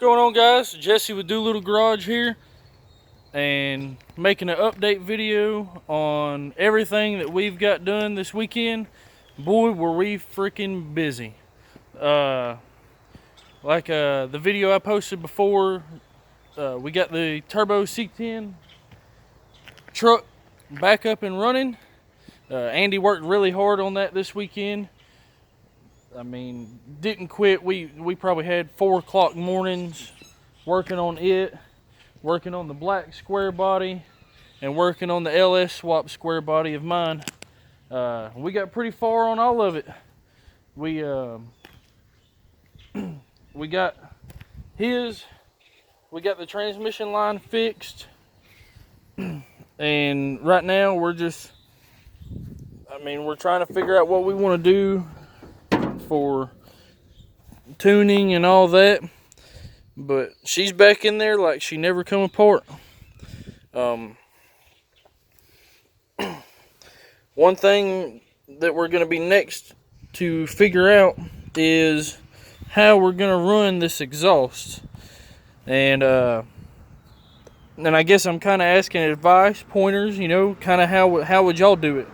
going on, guys? Jesse with Doolittle Garage here, and making an update video on everything that we've got done this weekend. Boy, were we freaking busy. The video I posted before, we got the turbo C10 truck back up and running. Andy worked really hard on that this weekend. I mean, didn't quit. We probably had 4 o'clock mornings working on it, working on the black square body, and working on the LS swap square body of mine. We got pretty far on all of it. We got the transmission line fixed, and right now we're trying to figure out what we want to do for tuning and all that, but she's back in there like she never come apart. One thing that we're going to be next to figure out is how we're going to run this exhaust, and I guess I'm kind of asking advice, pointers, kind of how would y'all do it.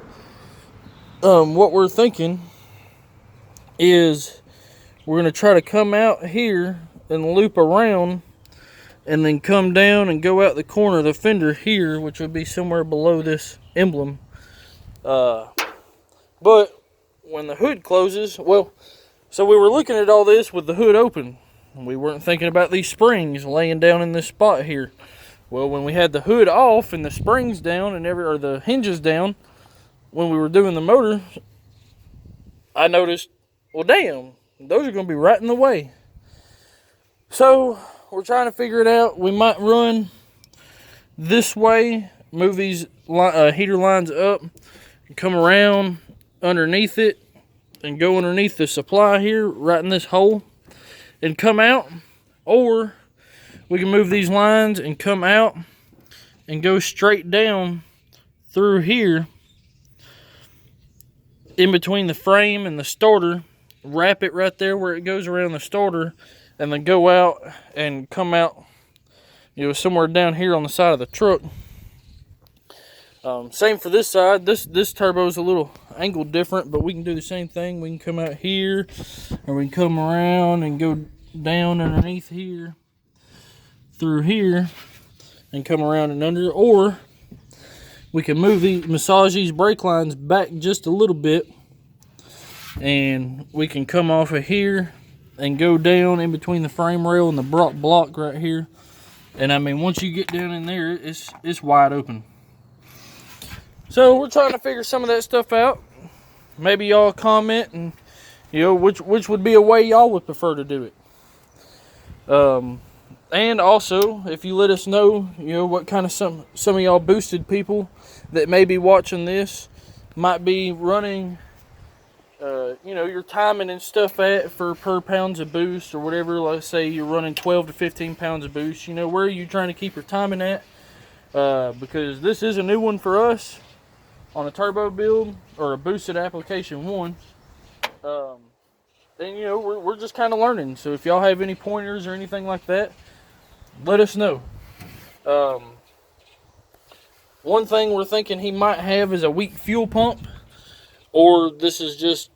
What we're thinking is we're going to try to come out here and loop around and then come down and go out the corner of the fender here, which would be somewhere below this emblem. But when the hood closes, so we were looking at all this with the hood open. We weren't thinking about these springs laying down in this spot here. Well, when we had the hood off and the springs down and or the hinges down, when we were doing the motor, I noticed, well, damn, those are going to be right in the way. So we're trying to figure it out. We might run this way, move these heater lines up, and come around underneath it, and go underneath the supply here, right in this hole, and come out. Or we can move these lines and come out and go straight down through here, in between the frame and the starter, wrap it right there where it goes around the starter, and then go out and come out, somewhere down here on the side of the truck. Same for this side. This turbo is a little angled different, but we can do the same thing. We can come out here, or we can come around and go down underneath here, through here, and come around and under. Or we can massage these brake lines back just a little bit, and we can come off of here and go down in between the frame rail and the block right here. And I mean, once you get down in there, it's wide open. So we're trying to figure some of that stuff out. Maybe y'all comment and which would be a way y'all would prefer to do it. And also, if you let us know, what kind of some of y'all boosted people that may be watching this might be running, your timing and stuff for per pounds of boost or whatever. Let's say you're running 12 to 15 pounds of boost. Where are you trying to keep your timing at? Because this is a new one for us on a turbo build or a boosted application 1. And we're just kind of learning. So if y'all have any pointers or anything like that, let us know. One thing we're thinking he might have is a weak fuel pump, or this is just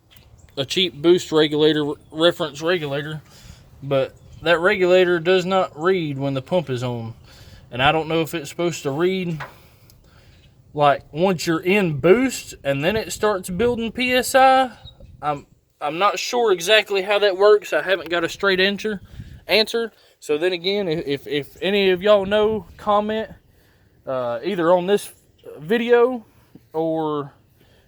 a cheap boost regulator, reference regulator, but that regulator does not read when the pump is on. And I don't know if it's supposed to read like once you're in boost and then it starts building PSI. I'm not sure exactly how that works. I haven't got a straight answer. So then again, if any of y'all know, comment either on this video, or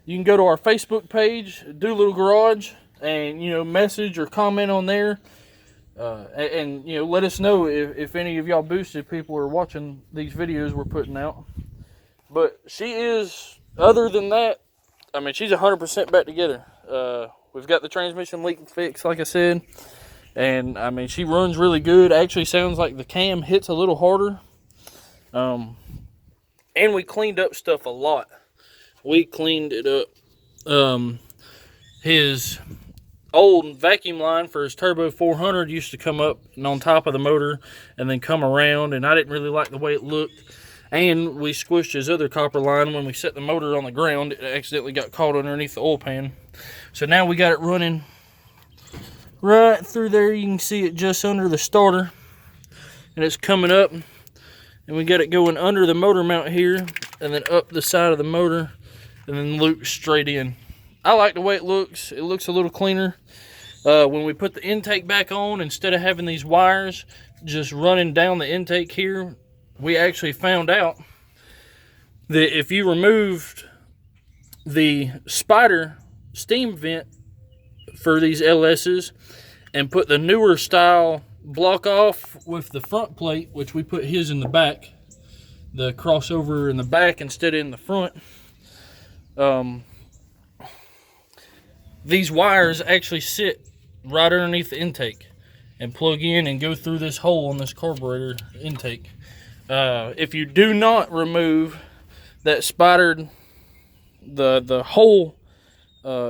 you can go to our Facebook page, Doolittle Garage, and message or comment on there, and let us know if any of y'all boosted people are watching these videos we're putting out. But she is, other than that, I mean, she's 100% back together. We've got the transmission leak fixed, like I said. And, I mean, she runs really good. Actually sounds like the cam hits a little harder. And we cleaned up stuff a lot. We cleaned it up. His old vacuum line for his Turbo 400 used to come up and on top of the motor and then come around, and I didn't really like the way it looked. And we squished his other copper line when we set the motor on the ground. It accidentally got caught underneath the oil pan. So now we got it running right through there. You can see it just under the starter, and it's coming up, and we got it going under the motor mount here and then up the side of the motor and then loop straight in. I like the way it looks. It looks a little cleaner. When we put the intake back on, instead of having these wires just running down the intake here, we actually found out that if you removed the spider steam vent for these LS's and put the newer style block off with the front plate, which we put his in the back, the crossover in the back instead of in the front, these wires actually sit right underneath the intake and plug in and go through this hole on this carburetor intake. If you do not remove that spidered, the whole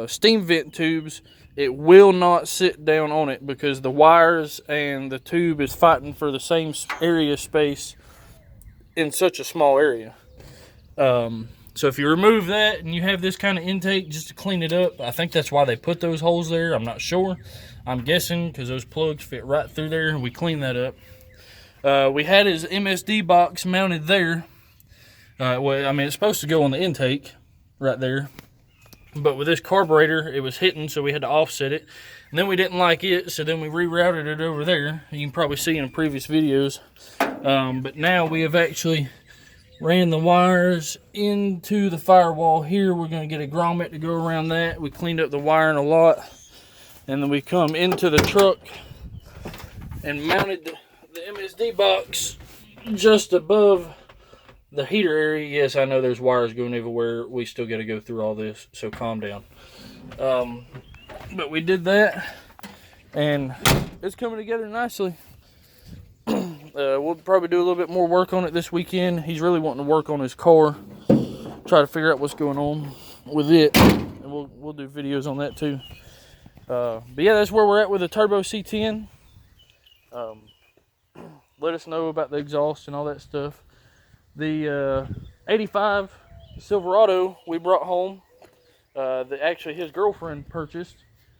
steam vent tubes, it will not sit down on it because the wires and the tube is fighting for the same area space in such a small area. So if you remove that and you have this kind of intake just to clean it up, I think that's why they put those holes there. I'm not sure. I'm guessing because those plugs fit right through there, and we clean that up. We had his MSD box mounted there. Well, I mean, it's supposed to go on the intake right there, but with this carburetor, it was hitting, so we had to offset it. And then we didn't like it, so then we rerouted it over there. You can probably see in previous videos. But now we have actually ran the wires into the firewall here. We're going to get a grommet to go around that. We cleaned up the wiring a lot. And then we come into the truck and mounted the MSD box just above the heater area. Yes, I know there's wires going everywhere. We still got to go through all this, so calm down. But we did that, and it's coming together nicely. We'll probably do a little bit more work on it this weekend. He's really wanting to work on his car, try to figure out what's going on with it, and we'll do videos on that too. But yeah, that's where we're at with the Turbo C10. Let us know about the exhaust and all that stuff. The 85 Silverado we brought home, that actually his girlfriend purchased.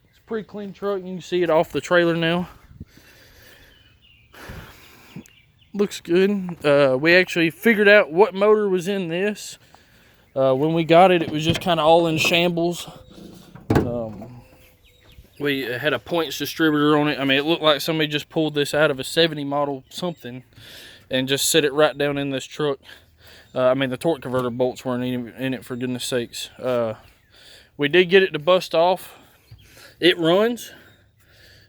It's a pretty clean truck. You can see it off the trailer now. Looks good. We actually figured out what motor was in this. When we got it, it was just kind of all in shambles. We had a points distributor on it. I mean, it looked like somebody just pulled this out of a 70 model something and just set it right down in this truck. I mean, the torque converter bolts weren't even in it, for goodness sakes. We did get it to bust off. It runs.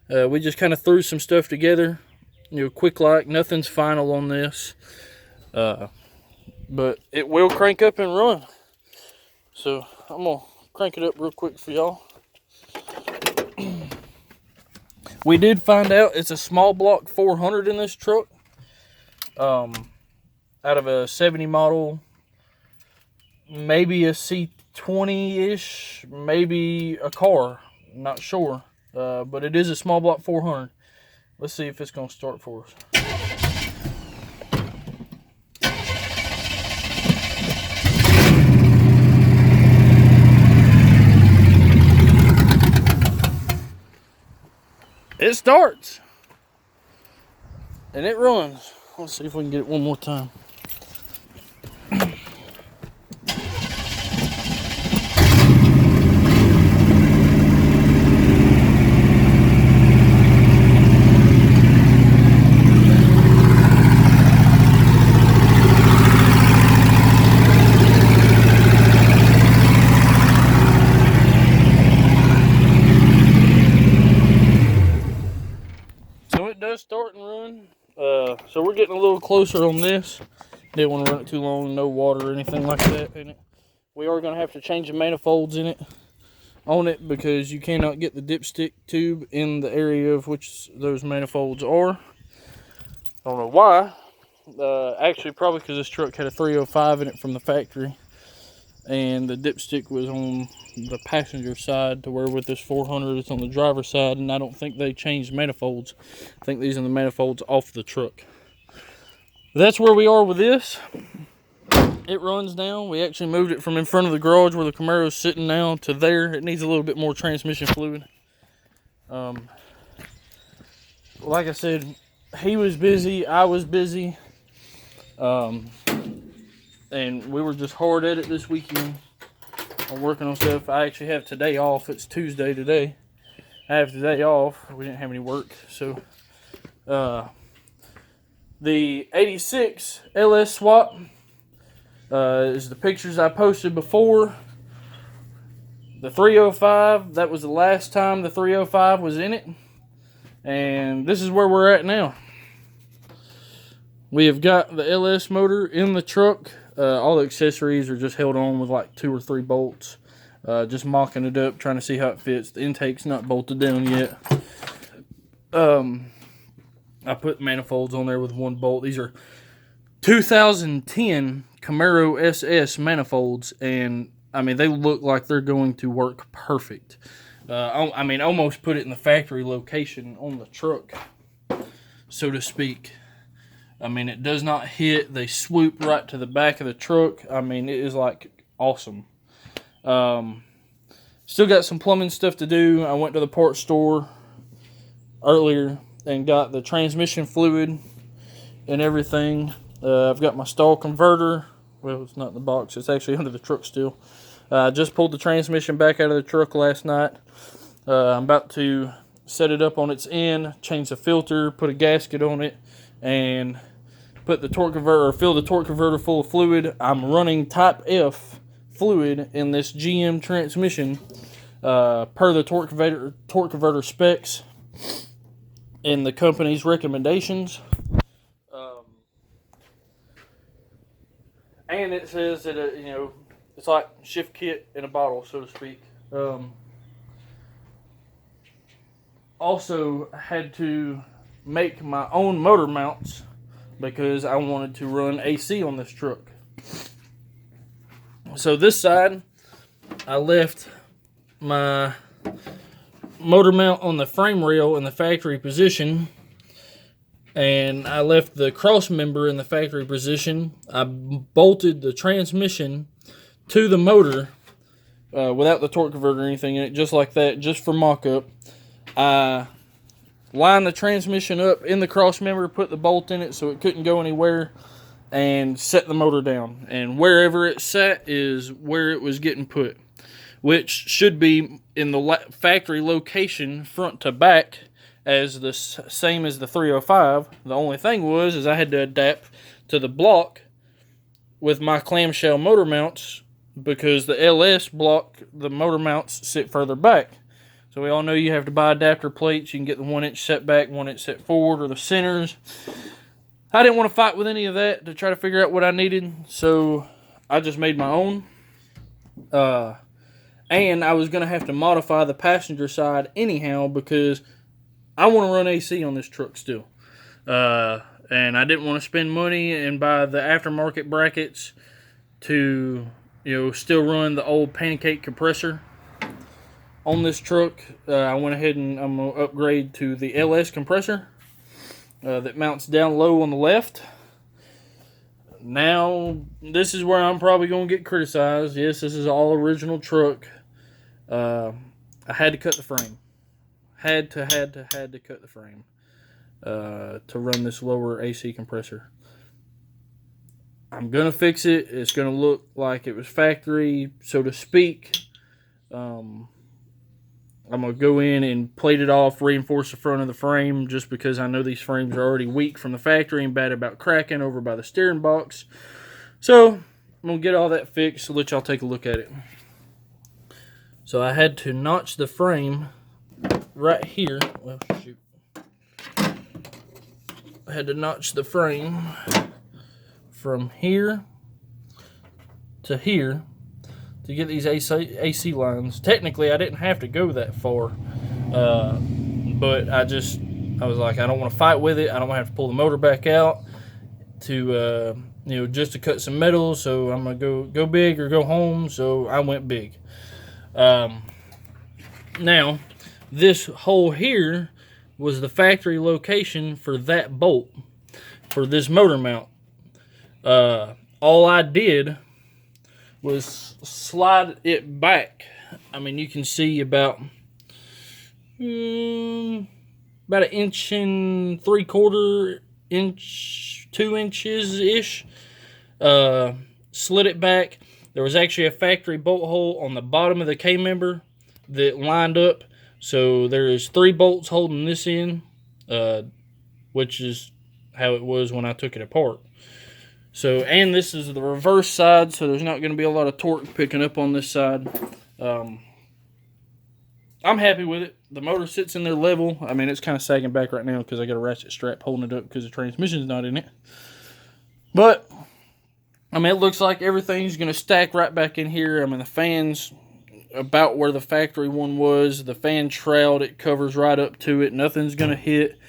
We just kind of threw some stuff together. You know, quick like, nothing's final on this. But it will crank up and run. So I'm going to crank it up real quick for y'all. We did find out it's a small block 400 in this truck. Out of a 70 model, maybe a C20-ish, maybe a car. Not sure. But it is a small block 400. Let's see if it's going to start for us. It starts. And it runs. Let's see if we can get it one more time. Start and run. So we're getting a little closer on this. Didn't want to run it too long, no water or anything like that in it. We are going to have to change the manifolds in it on it because you cannot get the dipstick tube in the area of which those manifolds are. I don't know why. Actually, probably because this truck had a 305 in it from the factory. and the dipstick was on the passenger side, to where with this 400 it's on the driver's side, and I don't think they changed manifolds. I think these are the manifolds off the truck. That's where we are with this. It runs now. We actually moved it from in front of the garage where the Camaro is sitting now to there. It needs a little bit more transmission fluid. Like I said, he was busy, I was busy, and we were just hard at it this weekend on working on stuff. I actually have today off. It's Tuesday today. I have today off. We didn't have any work, so the 86 LS swap is the pictures I posted before. The 305, that was the last time the 305 was in it. And this is where we're at now. We have got the LS motor in the truck. All the accessories are just held on with like 2 or 3 bolts. Just mocking it up, trying to see how it fits. The intake's not bolted down yet. I put manifolds on there with 1 bolt. These are 2010 Camaro SS manifolds, and I mean, they look like they're going to work perfect. I mean, almost put it in the factory location on the truck, so to speak. I mean, it does not hit. They swoop right to the back of the truck. I mean, it is like awesome. Still got some plumbing stuff to do. I went to the parts store earlier and got the transmission fluid and everything. I've got my stall converter. Well, it's not in the box. It's actually under the truck still. I just pulled the transmission back out of the truck last night. I'm about to set it up on its end, change the filter, put a gasket on it, and put the torque converter, or fill the torque converter full of fluid. I'm running Type F fluid in this GM transmission per the torque converter specs and the company's recommendations. And it says that it's like shift kit in a bottle, so to speak. Also, I had to make my own motor mounts because I wanted to run AC on this truck. So this side, I left my motor mount on the frame rail in the factory position, and I left the cross member in the factory position. I bolted the transmission to the motor without the torque converter or anything in it, just like that, just for mock-up. I lined the transmission up in the cross member, put the bolt in it so it couldn't go anywhere, and set the motor down. And wherever it sat is where it was getting put, which should be in the factory location front to back, as the same as the 305. The only thing was I had to adapt to the block with my clamshell motor mounts, because the LS block, the motor mounts sit further back. So we all know you have to buy adapter plates. You can get the 1-inch set back, 1-inch set forward, or the centers. I didn't want to fight with any of that to try to figure out what I needed, so I just made my own. And I was going to have to modify the passenger side anyhow, because I want to run AC on this truck still. And I didn't want to spend money and buy the aftermarket brackets to, still run the old pancake compressor on this truck. I went ahead and I'm going to upgrade to the LS compressor that mounts down low on the left. Now, this is where I'm probably going to get criticized. Yes, this is all original truck. I had to cut the frame. Had to cut the frame to run this lower AC compressor. I'm going to fix it. It's going to look like it was factory, so to speak. I'm going to go in and plate it off, reinforce the front of the frame, just because I know these frames are already weak from the factory and bad about cracking over by the steering box. So I'm going to get all that fixed, so let y'all take a look at it. So I had to notch the frame right here. Well, shoot. I had to notch the frame from here to here to get these AC lines. Technically, I didn't have to go that far, but I was like, I don't want to fight with it. I don't want to have to pull the motor back out to just to cut some metal. So I'm gonna go big or go home. So I went big. Now this hole here was the factory location for that bolt for this motor mount. All I did was slide it back. I mean, you can see about 1.75 inches, 2 inches ish. Slid it back. There was actually a factory bolt hole on the bottom of the K-member that lined up. So there is 3 bolts holding this in, which is how it was when I took it apart. So, and this is the reverse side, so there's not going to be a lot of torque picking up on this side. I'm happy with it. The motor sits in there level. I mean, it's kind of sagging back right now because I got a ratchet strap holding it up because the transmission's not in it. But, I mean, it looks like everything's going to stack right back in here. I mean, the fan's about where the factory one was. The fan shroud, it covers right up to it. Nothing's going to hit.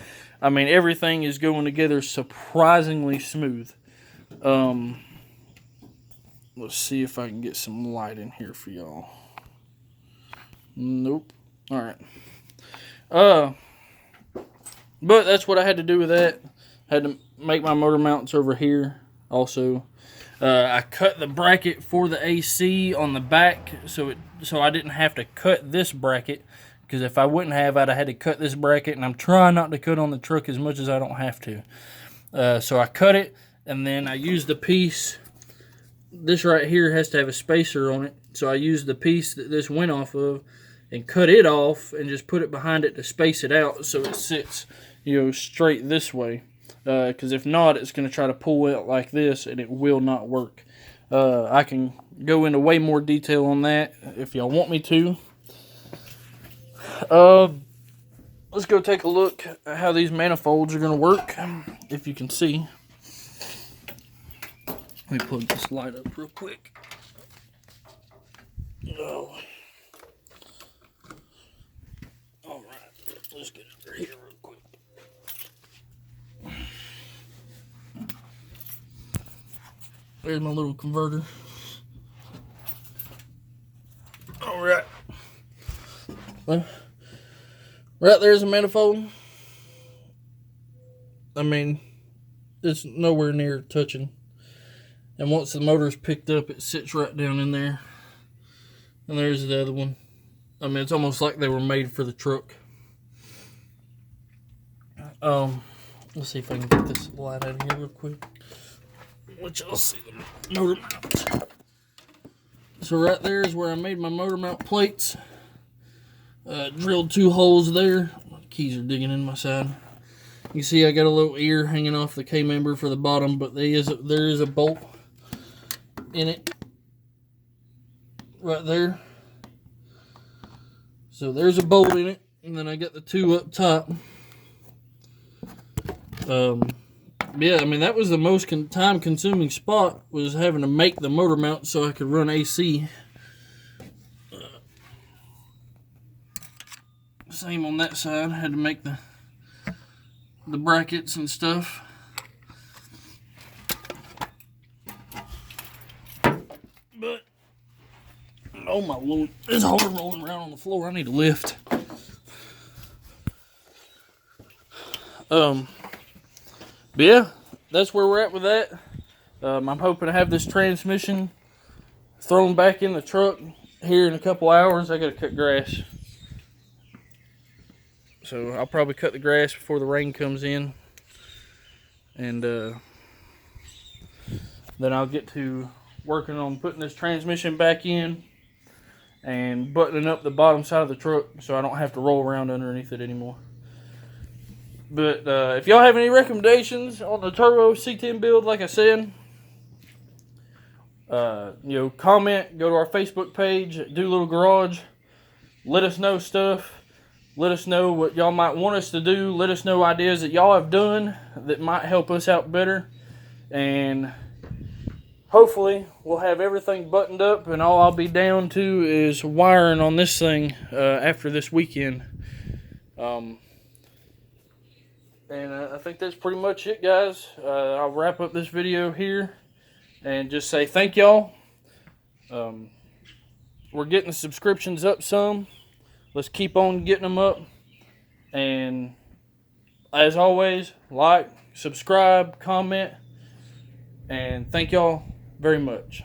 I mean, everything is going together surprisingly smooth. Let's see if I can get some light in here for y'all. Nope. Alright. But that's what I had to do with that. Had to make my motor mounts over here also. I cut the bracket for the AC on the back so I didn't have to cut this bracket, because if I wouldn't have, I'd have had to cut this bracket, and I'm trying not to cut on the truck as much as I don't have to. So I cut it, and then I used the piece. This right here has to have a spacer on it, so I used the piece that this went off of and cut it off and just put it behind it to space it out so it sits, straight this way. Because if not, it's going to try to pull out like this, and it will not work. I can go into way more detail on that if y'all want me to. Let's go take a look at how these manifolds are going to work, if you can see. Let me plug this light up real quick. Oh. Alright, let's get under here real quick. There's my little converter. Alright. Well, right there's a manifold. I mean, it's nowhere near touching. And once the motor's picked up, it sits right down in there. And there's the other one. I mean, it's almost like they were made for the truck. Let's see if I can get this light out of here real quick. Let y'all see the motor mount. So right there is where I made my motor mount plates. Drilled 2 holes there. The keys are digging in my side. You see I got a little ear hanging off the K-member for the bottom, but there is a bolt in it right there. So there's a bolt in it, and then I got the 2 up top. Yeah, I mean, that was the most time-consuming spot, was having to make the motor mount so I could run AC. Same on that side. I had to make the brackets and stuff. But, oh my lord, it's hard rolling around on the floor. I need to lift. But yeah, that's where we're at with that. I'm hoping to have this transmission thrown back in the truck here in a couple hours. I gotta cut grass. So I'll probably cut the grass before the rain comes in. And then I'll get to working on putting this transmission back in and buttoning up the bottom side of the truck so I don't have to roll around underneath it anymore. But if y'all have any recommendations on the turbo C10 build, like I said, comment, go to our Facebook page, Doolittle Garage, let us know stuff. Let us know what y'all might want us to do. Let us know ideas that y'all have done that might help us out better. And hopefully we'll have everything buttoned up, and all I'll be down to is wiring on this thing after this weekend. And I think that's pretty much it, guys. I'll wrap up this video here and just say thank y'all. We're getting the subscriptions up some. Let's keep on getting them up. And as always, like, subscribe, comment, and thank y'all very much.